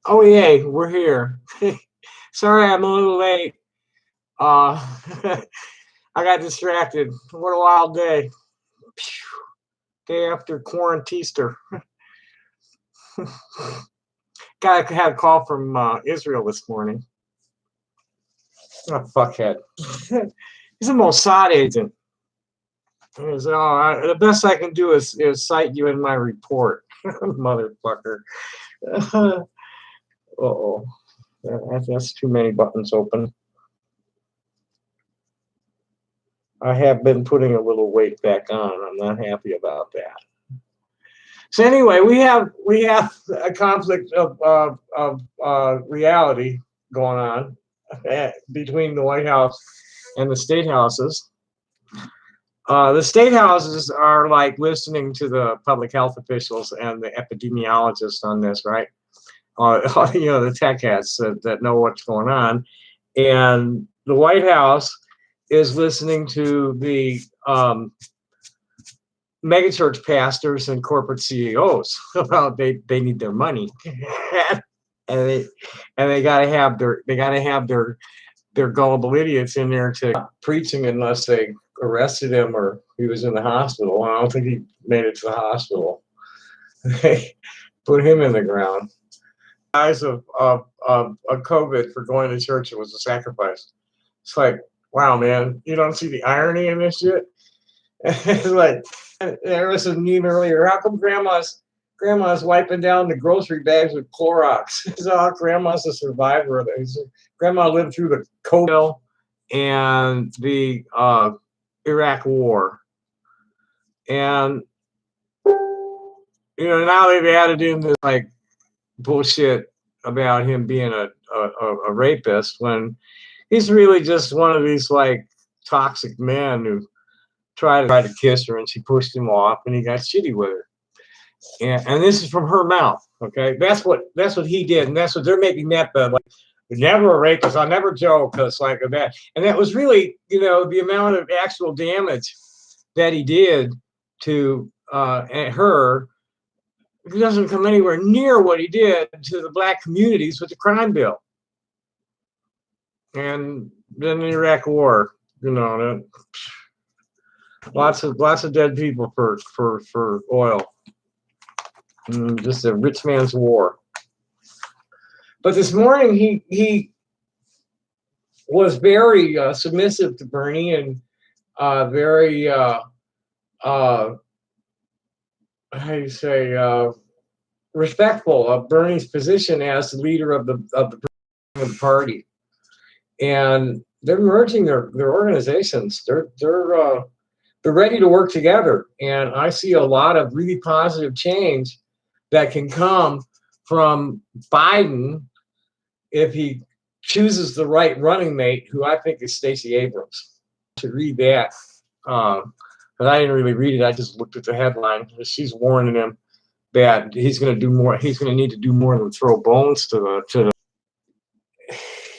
Oh yeah, we're here. Sorry, I'm a little late. Uh, I got distracted. What a wild day. Day after quarantister. Got had a call from Israel this morning. Oh, fuckhead. He's a Mossad agent. The best I can do is cite you in my report, motherfucker. Uh-oh. That's too many buttons open. I have been putting a little weight back on. I'm not happy about that. So anyway, we have a conflict of reality going on between the White House and the state houses. The state houses are like listening to the public health officials and the epidemiologists on this, right? The tech heads that know what's going on, and the White House is listening to the megachurch pastors and corporate CEOs about they need their money, and they gotta have their gullible idiots in there to preaching unless they arrested him or he was in the hospital. I don't think he made it to the hospital. They put him in the ground. Eyes of COVID for going to church, it was a sacrifice. It's like, wow, man, you don't see the irony in this shit. It's like there was a meme earlier. How come grandma's wiping down the grocery bags with Clorox? So grandma's a survivor. Grandma lived through the COVID and the Iraq War, and now they've added in this like bullshit about him being a rapist when he's really just one of these like toxic men who tried to kiss her and she pushed him off and he got shitty with her. And this is from her mouth. Okay, that's what he did, and that's what they're making that the like. Never a rapist. I never joke because like that, and that was really the amount of actual damage that he did to her. It doesn't come anywhere near what he did to the black communities with the crime bill. And then the Iraq War, lots of dead people for oil. Just a rich man's war. But this morning he was very submissive to Bernie and very how do you say respectful of Bernie's position as the leader of the party, and they're merging their organizations. They're ready to work together, and I see a lot of really positive change that can come from Biden if he chooses the right running mate, who I think is Stacey Abrams. To read that. But I didn't really read it. I just looked at the headline. She's warning him that he's going to do more. He's going to need to do more than throw bones to the.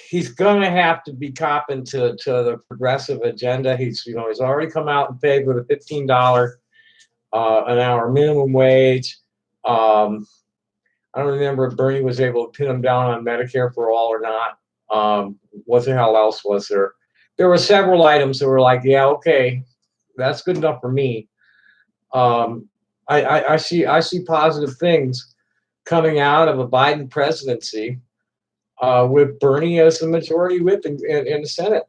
He's going to have to be copping to the progressive agenda. He's already come out in favor of the $15 an hour minimum wage. I don't remember if Bernie was able to pin him down on Medicare for all or not. What the hell else was there? There were several items that were like, yeah, okay, that's good enough for me. I see positive things coming out of a Biden presidency with Bernie as the majority whip in the Senate.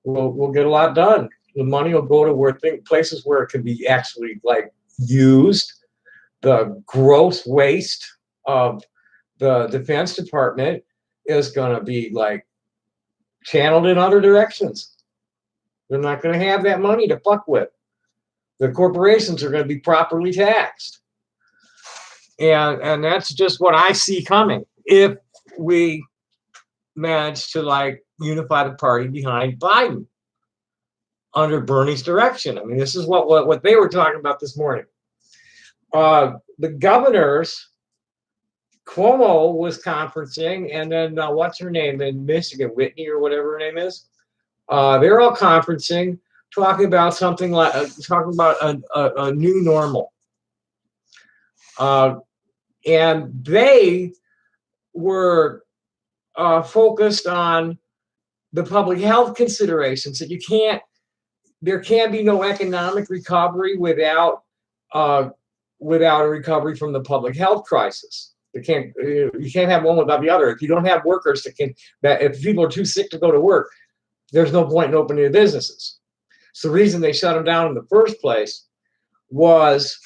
We'll get a lot done. The money will go to places where it can be actually like used. The gross waste of the Defense Department is going to be like channeled in other directions. They're not going to have that money to fuck with. The corporations are going to be properly taxed. And that's just what I see coming if we manage to like unify the party behind Biden under Bernie's direction. I mean, this is what they were talking about this morning. The governors, Cuomo was conferencing, and then what's her name in Michigan, Whitney or whatever her name is. They're all conferencing, talking about something like a new normal. And they were focused on the public health considerations that there can be no economic recovery without a recovery from the public health crisis. You can't have one without the other. If you don't have workers if people are too sick to go to work, there's no point in opening the businesses. So the reason they shut them down in the first place was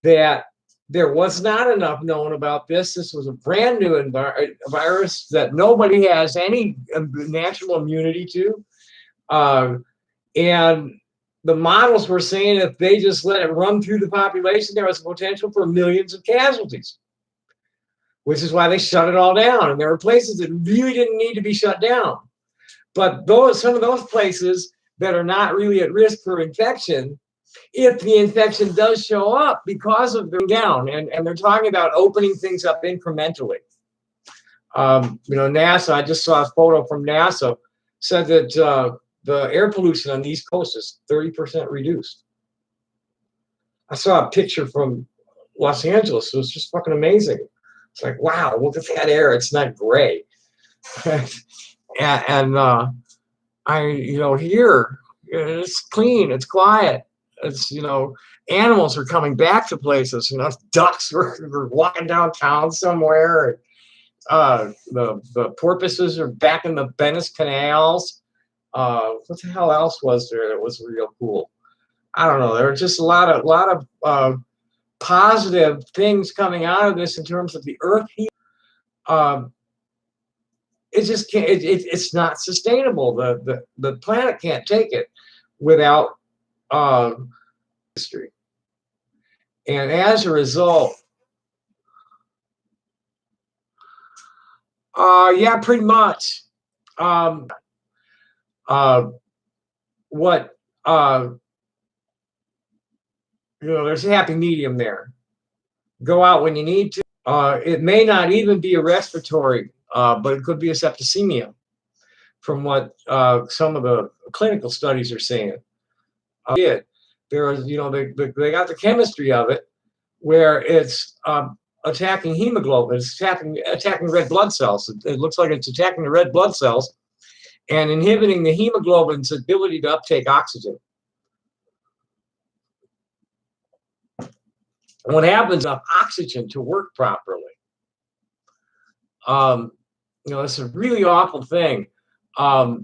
that there was not enough known about this. This was a brand new virus that nobody has any natural immunity to. And the models were saying if they just let it run through the population, there was potential for millions of casualties, which is why they shut it all down. And there were places that really didn't need to be shut down. But some of those places that are not really at risk for infection, if the infection does show up because of the down, and they're talking about opening things up incrementally. NASA, I just saw a photo from NASA, said that the air pollution on the East Coast is 30% reduced. I saw a picture from Los Angeles. It was just fucking amazing. It's like, wow, look at that air. It's not gray. Here it's clean, it's quiet. It's, animals are coming back to places. Ducks were walking downtown somewhere. The porpoises are back in the Venice canals. What the hell else was there that was real cool? I don't know. There were just a lot of positive things coming out of this in terms of the earth heat. It just can't. It's not sustainable. The planet can't take it without history. And as a result, yeah, pretty much. There's a happy medium there. Go out when you need to. It may not even be a respiratory, but it could be a septicemia, from what some of the clinical studies are saying. They got the chemistry of it, where it's attacking hemoglobin, it's attacking red blood cells. It looks like it's attacking the red blood cells and inhibiting the hemoglobin's ability to uptake oxygen. And what happens is oxygen to work properly. It's a really awful thing. But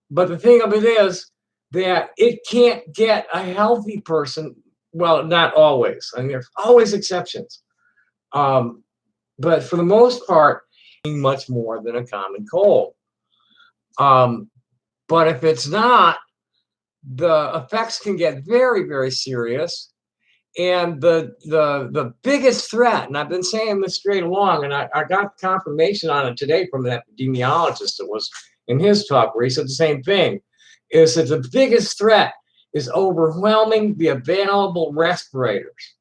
the thing of it is that it can't get a healthy person. Well, not always. I mean, there's always exceptions. But for the most part, much more than a common cold. But if it's not, the effects can get very, very serious. And the biggest threat, and I've been saying this straight along, and I got confirmation on it today from an epidemiologist that was in his talk where he said the same thing, is that the biggest threat is overwhelming the available respirators.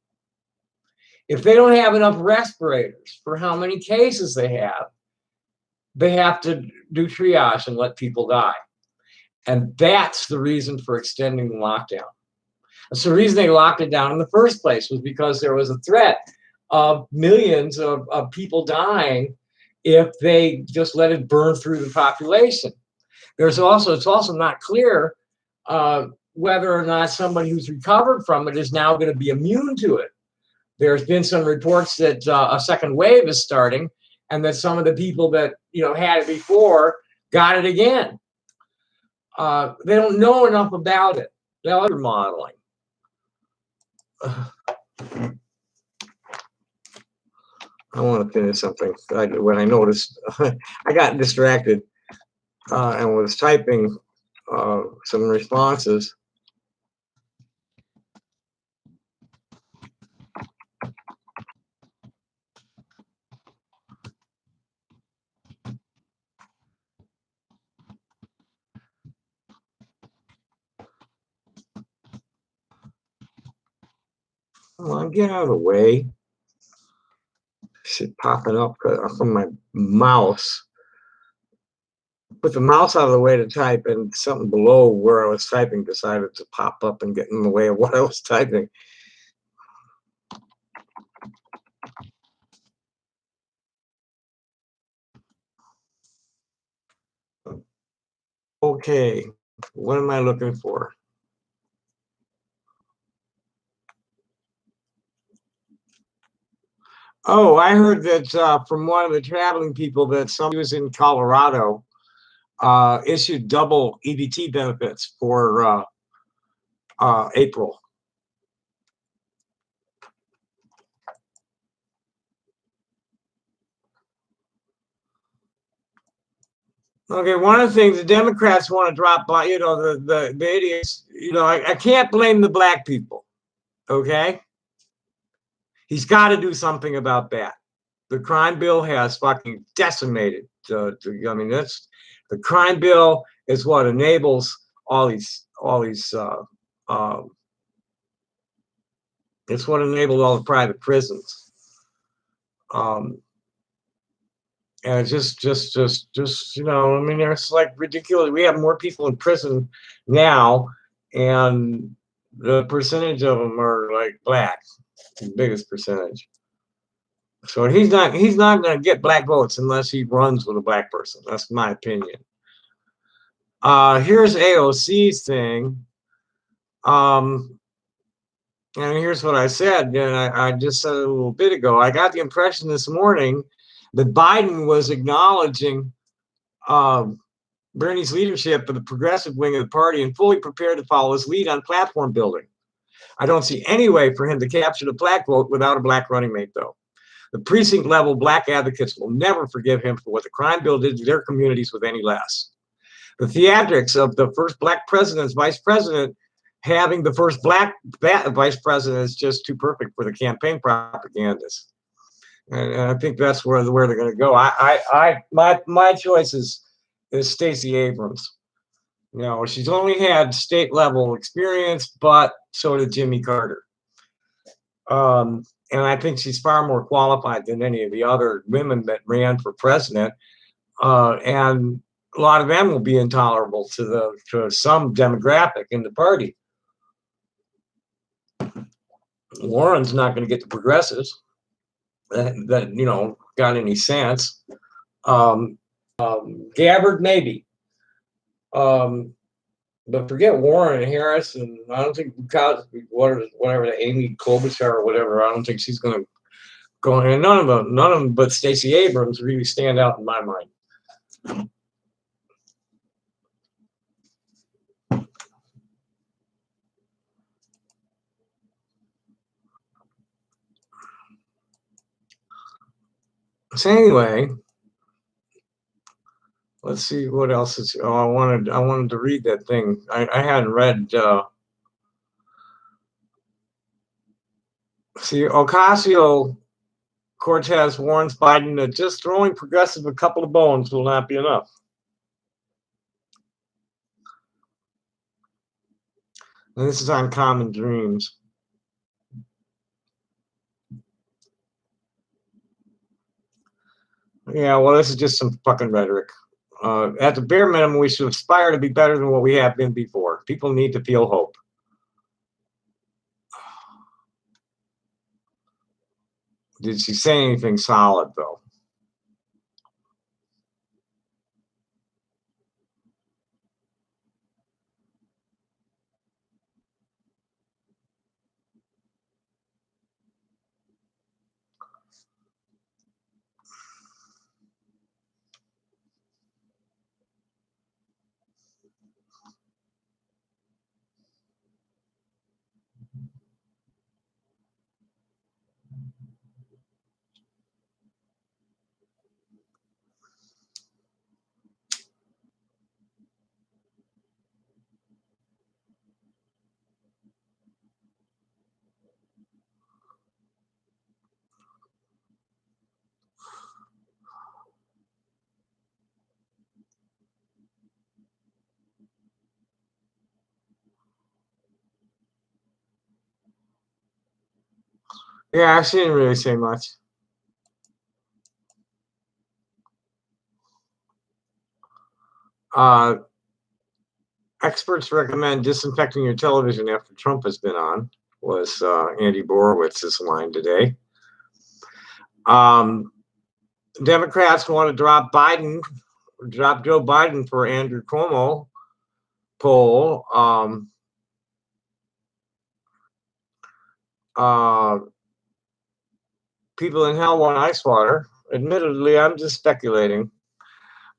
If they don't have enough respirators for how many cases they have to do triage and let people die. And that's the reason for extending the lockdown. So the reason they locked it down in the first place was because there was a threat of millions of people dying if they just let it burn through the population. It's also not clear whether or not somebody who's recovered from it is now going to be immune to it. There's been some reports that a second wave is starting, and that some of the people that had it before got it again. They don't know enough about it. They're modeling. I want to finish something. When I noticed, I got distracted and was typing some responses. Come on, get out of the way. Shit popping up from my mouse. Put the mouse out of the way to type, and something below where I was typing decided to pop up and get in the way of what I was typing. Okay, what am I looking for? Oh, I heard that from one of the traveling people that somebody was in Colorado issued double EBT benefits for April. Okay, one of the things the Democrats want to drop by, the idiots, I can't blame the black people. Okay, he's got to do something about that. The crime bill has fucking decimated. I mean, that's the crime bill is what enables all these. It's what enabled all the private prisons. And it's just, I mean, it's like ridiculous. We have more people in prison now, and the percentage of them are like black, the biggest percentage. So he's not going to get black votes unless he runs with a black person. That's my opinion. Here's AOC's thing. And here's what I said, and I just said it a little bit ago. I got the impression this morning that Biden was acknowledging Bernie's leadership of the progressive wing of the party and fully prepared to follow his lead on platform building. I don't see any way for him to capture the black vote without a black running mate, though. The precinct level black advocates will never forgive him for what the crime bill did to their communities with any less. The theatrics of the first black president's vice president having the first black vice president is just too perfect for the campaign propagandists. And I think that's where they're going to go. My choice is Stacey Abrams. She's only had state level experience, but so did Jimmy Carter. And I think she's far more qualified than any of the other women that ran for president. And a lot of them will be intolerable to some demographic in the party. Warren's not going to get the progressives that got any sense. Gabbard maybe, but forget Warren and Harris, and I don't think whatever the Amy Klobuchar or whatever. I don't think she's going to go. And none of them, but Stacey Abrams really stand out in my mind. So anyway, let's see what else is. Oh, I wanted to read that thing. I hadn't read. See, Ocasio-Cortez warns Biden that just throwing progressive a couple of bones will not be enough. And this is on Common Dreams. Yeah, well, this is just some fucking rhetoric. At the bare minimum, we should aspire to be better than what we have been before. People need to feel hope. Did she say anything solid, though? Yeah, she didn't really say much. Experts recommend disinfecting your television after Trump has been on, was Andy Borowitz's line today. Democrats want to drop Joe Biden for Andrew Cuomo. poll, people in hell want ice water. Admittedly, I'm just speculating.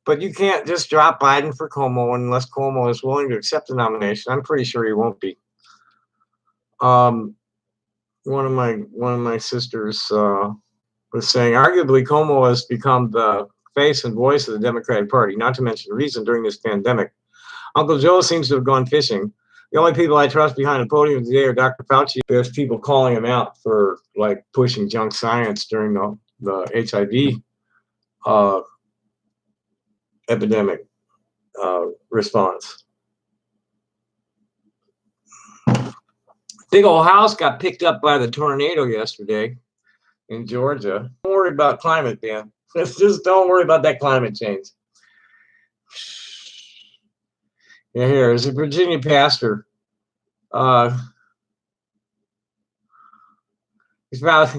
But you can't just drop Biden for Cuomo unless Cuomo is willing to accept the nomination. I'm pretty sure he won't be. One of my sisters was saying, arguably, Cuomo has become the face and voice of the Democratic Party, not to mention the reason during this pandemic. Uncle Joe seems to have gone fishing. The only people I trust behind the podium today are Dr. Fauci. There's people calling him out for like pushing junk science during the HIV epidemic response. Big old house got picked up by the tornado yesterday in Georgia. Don't worry about climate, man. Just don't worry about that climate change. Yeah, here's a Virginia pastor. He's about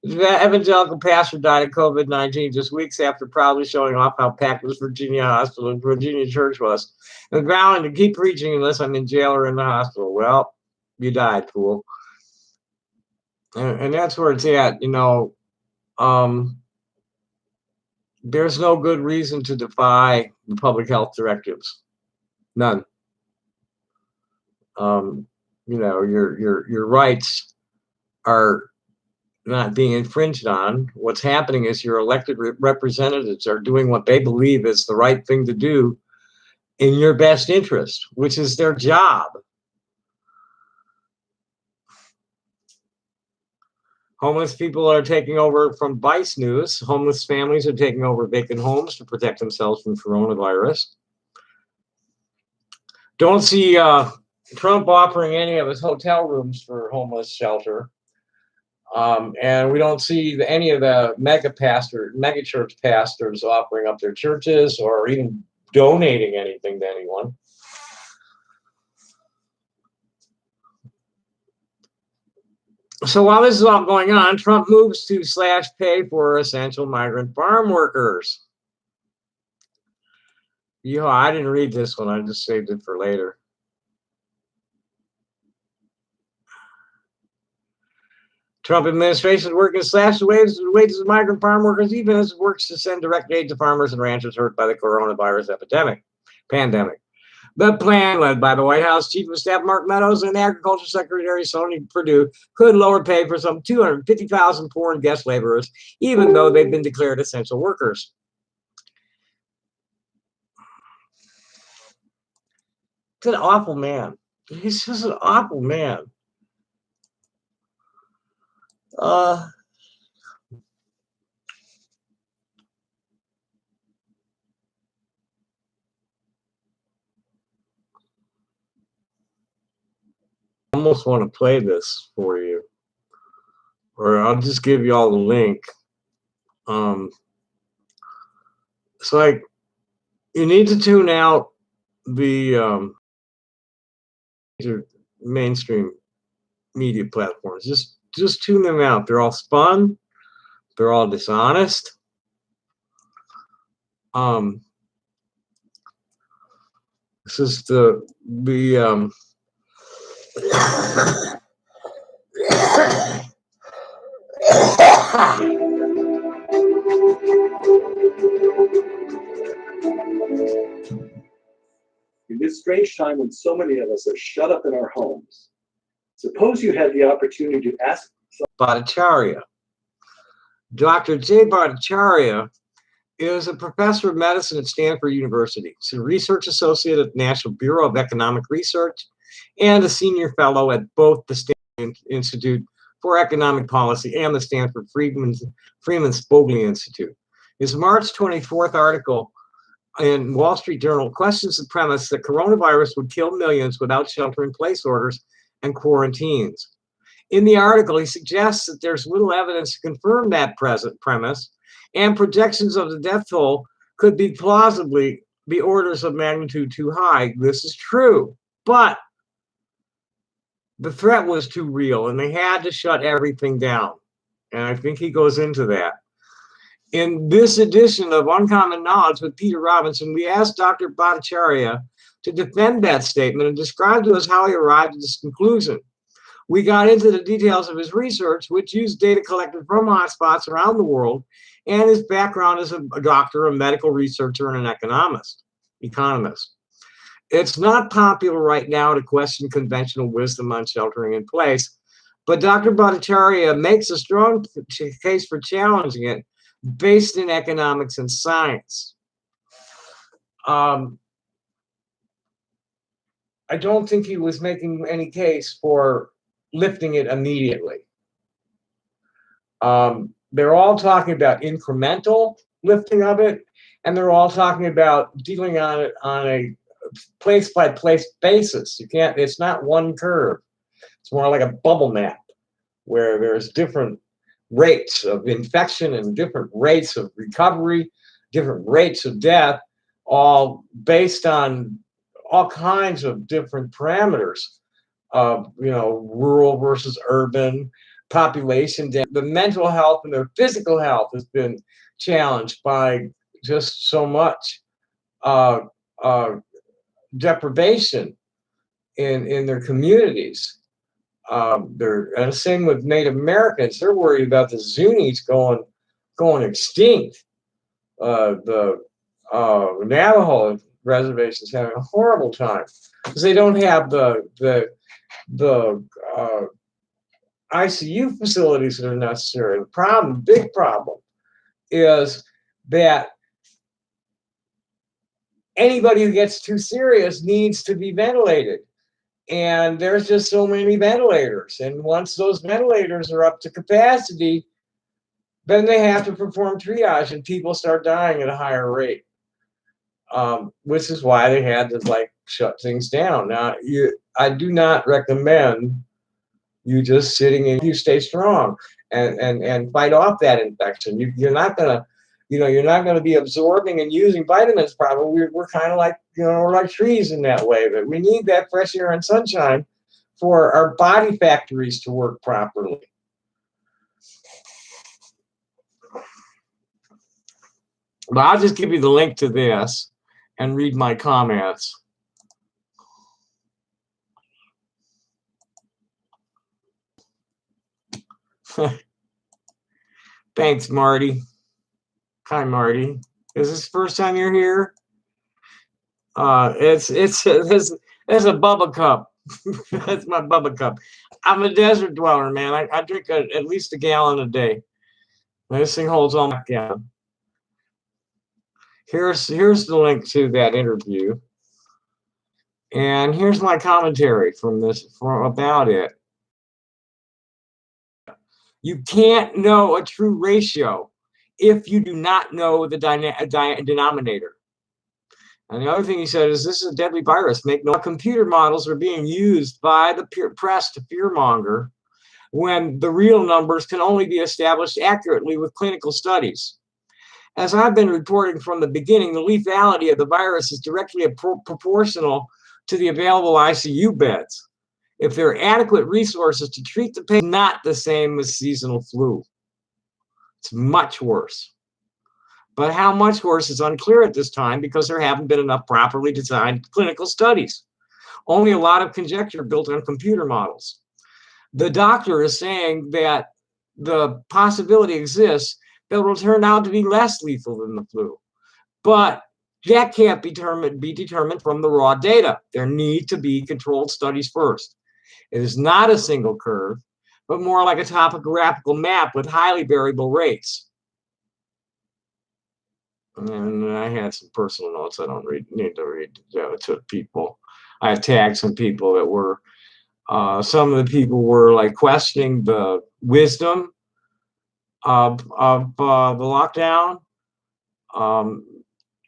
the evangelical pastor died of COVID-19 just weeks after proudly showing off how packed this Virginia hospital and Virginia church was. And vowing to keep preaching unless I'm in jail or in the hospital. Well, you died, fool. And that's where it's at, you know. There's no good reason to defy the public health directives. None. You know, your rights are not being infringed on. What's happening is your elected representatives are doing what they believe is the right thing to do in your best interest, which is their job. Homeless people are taking over from Vice News. Homeless families are taking over vacant homes to protect themselves from coronavirus. Don't see Trump offering any of his hotel rooms for homeless shelter. And we don't see any of the mega church pastors offering up their churches or even donating anything to anyone. So while this is all going on, Trump moves to slash pay for essential migrant farm workers. Yeah, I didn't read this one. I just saved it for later. Trump administration is working to slash the wages of migrant farm workers, even as it works to send direct aid to farmers and ranchers hurt by the coronavirus pandemic. The plan, led by the White House Chief of Staff Mark Meadows and Agriculture Secretary Sonny Perdue, could lower pay for some 250,000 foreign guest laborers, even though they've been declared essential workers. He's an awful man. He's just an awful man. I almost want to play this for you, or I'll just give you all the link. It's like you need to tune out the mainstream media platforms. Just tune them out. They're all spun. They're all dishonest. This is the In this strange time when so many of us are shut up in our homes, suppose you had the opportunity to ask Bhattacharya. Dr. Jay Bhattacharya is a professor of medicine at Stanford University. He's a research associate at the National Bureau of Economic Research and a senior fellow at both the Stanford Institute for Economic Policy and the Stanford Freeman Spogli Institute. His March 24th article in Wall Street Journal questions the premise that coronavirus would kill millions without shelter-in-place orders and quarantines. In the article, he suggests that there's little evidence to confirm that premise, and projections of the death toll could be plausibly be orders of magnitude too high. This is true, but the threat was too real, and they had to shut everything down. And I think he goes into that. In this edition of Uncommon Knowledge with Peter Robinson, we asked Dr. Bhattacharya to defend that statement and describe to us how he arrived at this conclusion. We got into the details of his research, which used data collected from hotspots around the world, and his background as a doctor, a medical researcher, and an economist. It's not popular right now to question conventional wisdom on sheltering in place, but Dr. Bhattacharya makes a strong case for challenging it based in economics and science. I don't think he was making any case for lifting it immediately. They're all talking about incremental lifting of it, and they're all talking about dealing on it on a place-by-place basis. You can't, it's not one curve. It's more like a bubble map where there's different rates of infection and different rates of recovery, different rates of death, all based on all kinds of different parameters of, rural versus urban, population. The mental health and their physical health has been challenged by just so much deprivation in their communities. And same with Native Americans. They're worried about the Zunis going extinct. The Navajo reservations having a horrible time because they don't have the ICU facilities that are necessary. The problem, big problem, is that anybody who gets too serious needs to be ventilated. And there's just so many ventilators. And once those ventilators are up to capacity, then they have to perform triage and people start dying at a higher rate. Which is why they had to shut things down. Now, I do not recommend you just sitting in, you stay strong and fight off that infection. You're not gonna, you're not gonna be absorbing and using vitamins probably. We're kind of like, we're like trees in that way, but we need that fresh air and sunshine for our body factories to work properly. But I'll just give you the link to this and read my comments. Thanks, Marty. Hi, Marty. Is this the first time you're here? It's a Bubba cup. That's my Bubba cup. I'm a desert dweller, man. I drink at least a gallon a day. This thing holds all my gallon. Here's the link to that interview, and here's my commentary about it. You can't know a true ratio if you do not know the denominator. And the other thing he said is, this is a deadly virus. Computer models are being used by the press to fearmonger when the real numbers can only be established accurately with clinical studies. As I've been reporting from the beginning, the lethality of the virus is directly proportional to the available ICU beds. If there are adequate resources to treat the patient, not the same as seasonal flu. It's much worse. But how much worse is unclear at this time because there haven't been enough properly designed clinical studies. Only a lot of conjecture built on computer models. The doctor is saying that the possibility exists that it will turn out to be less lethal than the flu. But that can't be determined from the raw data. There need to be controlled studies first. It is not a single curve, but more like a topographical map with highly variable rates. And I had some personal notes I don't need to read to people. I tagged some people that were, some of the people were questioning the wisdom of the lockdown,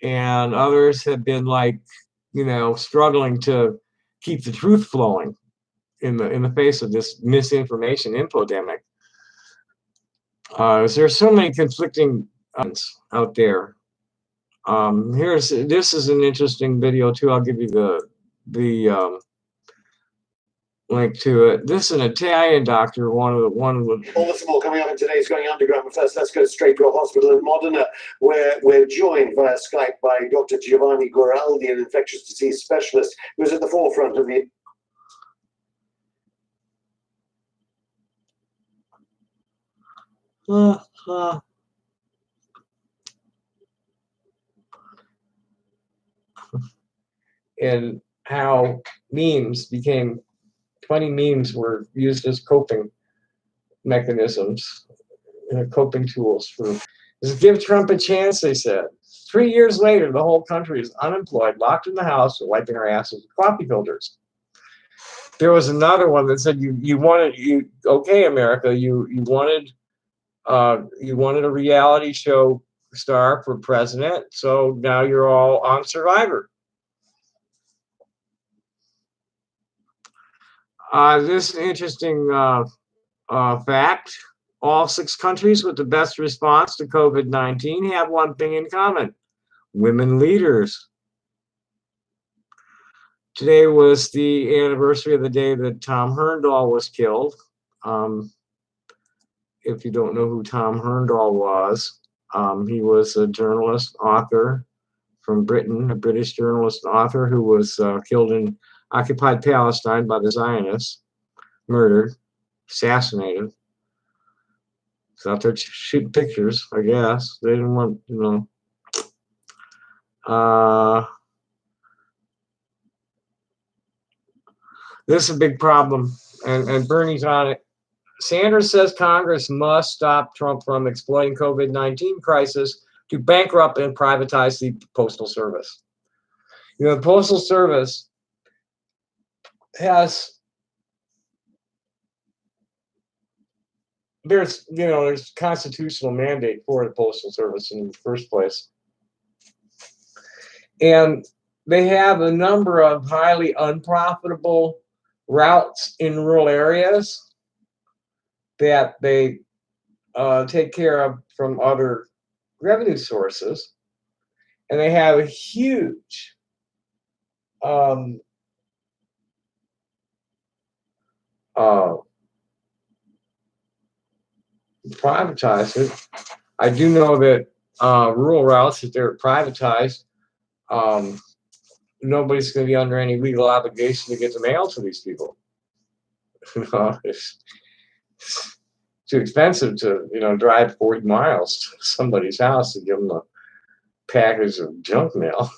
and others have been struggling to keep the truth flowing in the face of this misinformation infodemic. There's so many conflicting out there. This is an interesting video too. I'll give you the link to it. This is an Italian doctor, one with. All this and more coming up in today's Going Underground. But first, let's go straight to a hospital in Modena, where we're joined via Skype by Dr. Giovanni Goraldi, an infectious disease specialist who's at the forefront of the and how funny memes were used as coping mechanisms, coping tools for. Just give Trump a chance, they said. 3 years later, the whole country is unemployed, locked in the house, wiping our asses with coffee filters. There was another one that said okay, America, you wanted a reality show star for president, so now you're all on Survivor. This is an interesting fact. All 6 countries with the best response to COVID-19 have one thing in common: women leaders. Today was the anniversary of the day that Tom Herndal was killed. If you don't know who Tom Herndal was, he was a journalist, author from Britain, a British journalist and author who was killed in occupied Palestine by the Zionists, murdered, assassinated. So out there shooting pictures, I guess. They didn't want, this is a big problem, and Bernie's on it. Sanders says Congress must stop Trump from exploiting COVID-19 crisis to bankrupt and privatize the Postal Service. The Postal Service there's constitutional mandate for the Postal Service in the first place. And they have a number of highly unprofitable routes in rural areas that they take care of from other revenue sources. And they have a huge privatize it. I do know that rural routes, if they're privatized, nobody's going to be under any legal obligation to get the mail to these people. It's too expensive to drive 40 miles to somebody's house to give them a package of junk mail.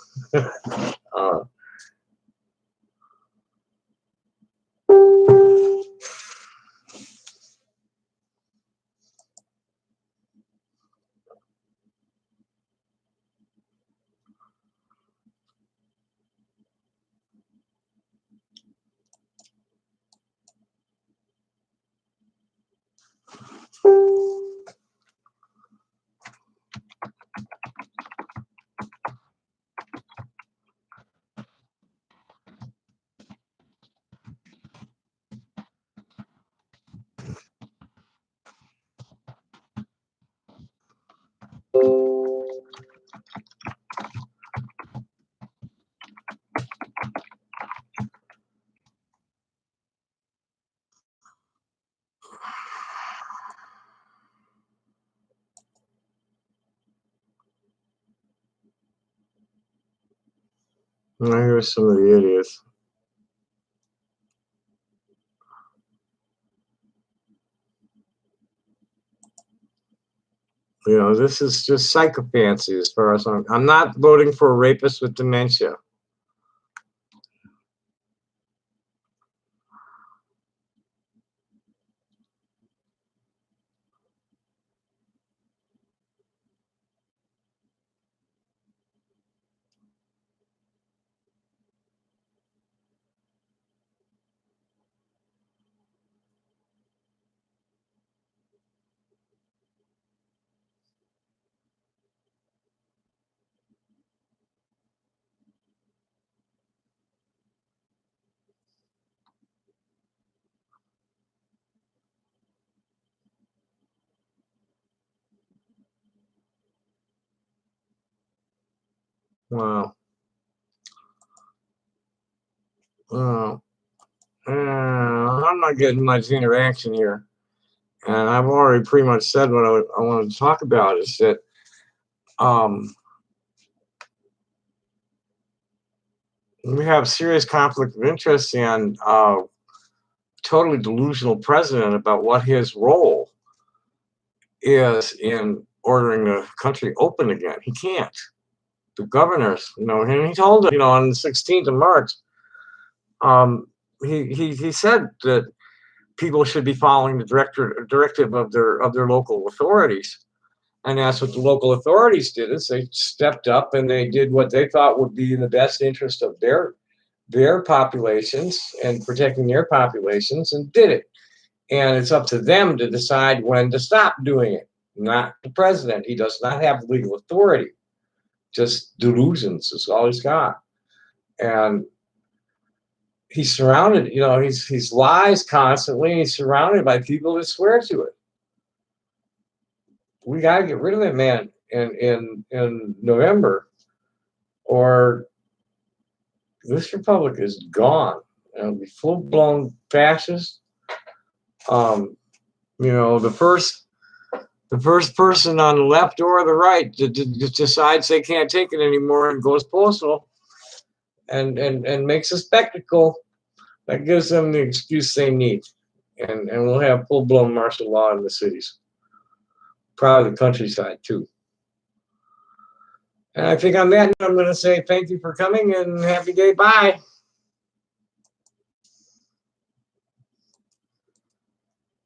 Here's some of the idiots. This is just psychophancy as far as I'm not voting for a rapist with dementia. Wow. I'm not getting much interaction here. And I've already pretty much said what I wanted to talk about is that we have serious conflict of interest and totally delusional president about what his role is in ordering the country open again. He can't. The governors, and he told it, on the 16th of March, he said that people should be following the directive of their local authorities. And that's what the local authorities did, is they stepped up and they did what they thought would be in the best interest of their populations and protecting their populations, and did it. And it's up to them to decide when to stop doing it, not the president. He does not have legal authority. Just delusions is all he's got. And he's surrounded, he's lies constantly. He's surrounded by people that swear to it. We got to get rid of that man in November, or this republic is gone. It'll be full-blown fascist. The first person on the left or the right decides they can't take it anymore and goes postal and makes a spectacle, that gives them the excuse they need. And we'll have full-blown martial law in the cities. Probably the countryside too. And I think on that, I'm going to say thank you for coming and happy day. Bye.